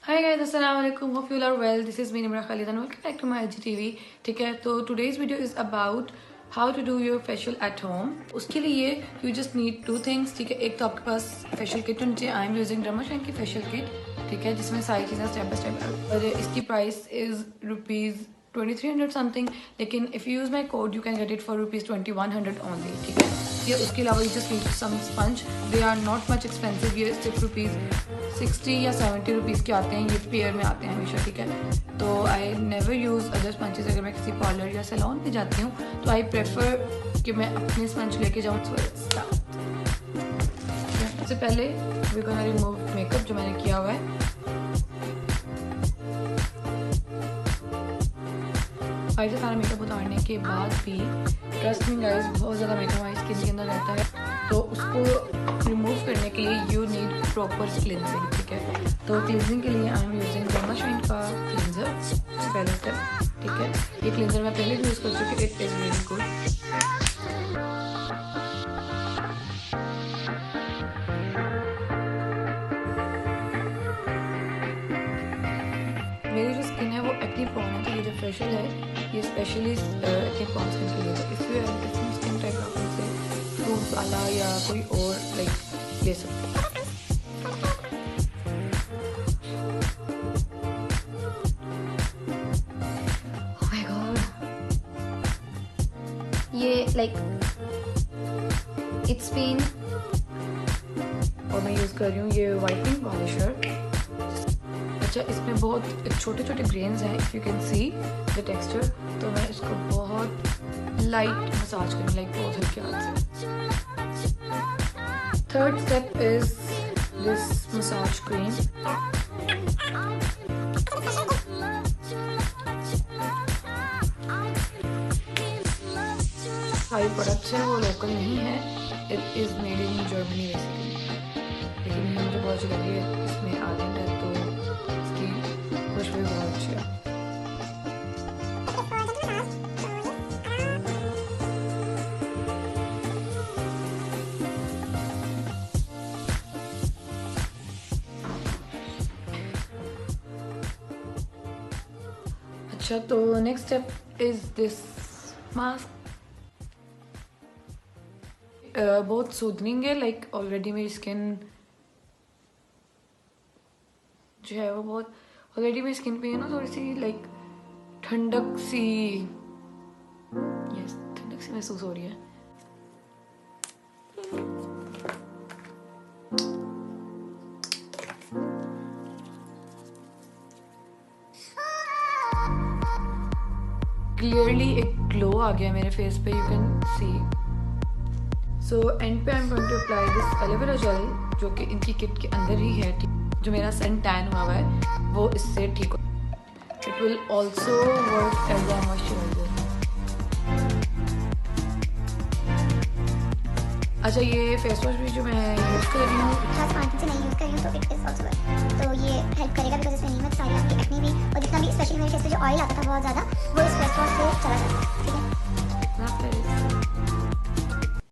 हाय guys, अस्सलाम वालेकुम, hope you are well. This is me Nimra Khalid and welcome back to my IGTV। ठीक है, तो today's video is about how to do your facial at home. उसके लिए you just need two things. ठीक है, एक तो आपके पास फेशियल किट होनी चाहिए। आई एम यूजिंग dermashine की फेशियल किट। ठीक है, जिसमें सारी चीज़ें स्टेप बाय स्टेप। और इसकी प्राइस इज ₹2300 समथिंग, लेकिन if you use my code you can get it for ₹2100 only. ठीक है, ये उसके अलावा you just need some sponge. They are not much expensive. ये सिर्फ ₹60 या ₹70 के आते हैं, ये पेयर में आते हैं हमेशा। ठीक है, तो I never use other sponges. अगर मैं किसी पार्लर या सैलून पे जाती हूँ तो आई प्रेफर कि मैं अपने स्पंज लेके जाऊँ। सबसे पहले वी गोना रिमूव मेकअप जो मैंने किया हुआ है। और सारा मेकअप उतारने के बाद भी ट्रस्ट मी गाइस, बहुत ज़्यादा मेकअप हमारी स्किन के अंदर रहता है, तो उसको रिमूव करने के लिए यू नीड प्रॉपर क्लिनजिंग। ठीक है, तो क्लिनजिंग के लिए आई एम यूजिंग dermashine का क्लिनजर पहले स्टेप। ठीक है, ये क्लिनजर मैं पहले भी यूज़ कर चुकी हूँ, इट इज़ वेरी गुड। मेरी जो स्किन है वो एक्ने प्रोन है, तो ये जो फेशियल है ये स्पेशली एक्ने प्रोन स्किन के लिए है। If you have different skin type आप इसे फ्रूट वाला या कोई और लाइक ले सकते हैं। ओह माय गॉड, ये लाइक इट्स बीन, और मैं यूज़ कर रही हूँ ये वाइटनिंग पॉलिशर। अच्छा, इसमें बहुत छोटे छोटे ग्रेन्स हैं, if you can see the texture. तो मैं इसको बहुत लाइट मसाज करूँ, लाइक बहुत हल्के हाथ से। Third step is this massage cream. सारी प्रोडक्ट्स हैं वो लोकल नहीं है, it is made in Germany basically, लेकिन मुझे बहुत अच्छी लगी है। इसमें आलमंड है तो खुशबू बहुत अच्छी है। अच्छा, तो next step is this mask. बहुत सूदनिंग है, लाइक ऑलरेडी मेरी स्किन जो है वो बहुत ऑलरेडी मेरी स्किन पे है ना, थोड़ी सी लाइक ठंडक सी, यस ठंडक सी महसूस हो रही है। क्लियरली एक ग्लो आ गया मेरे फेस पे, you can see. So and पे I am going to apply this aloe vera vera gel, जो कि इनकी किट के अंदर ही है। जो मेरा सन टैन हुआ है वो इससे ठीक हो। It will also work as a moisturiser. अच्छा, ये फेस वॉश भी जो मैं यूज़ कर रही हूँ, खास क्वांटिटी से नहीं यूज़ कर रही हूँ, तो इट इज़ ऑल्सो वर्क। तो ये हेल्प करेगा बिकॉज इसमें नीमत सारी आपकी एक्ने भी, और जितना भी स्पेशली मेरे फेस पे जो ऑयल आता था बहुत ज़्यादा,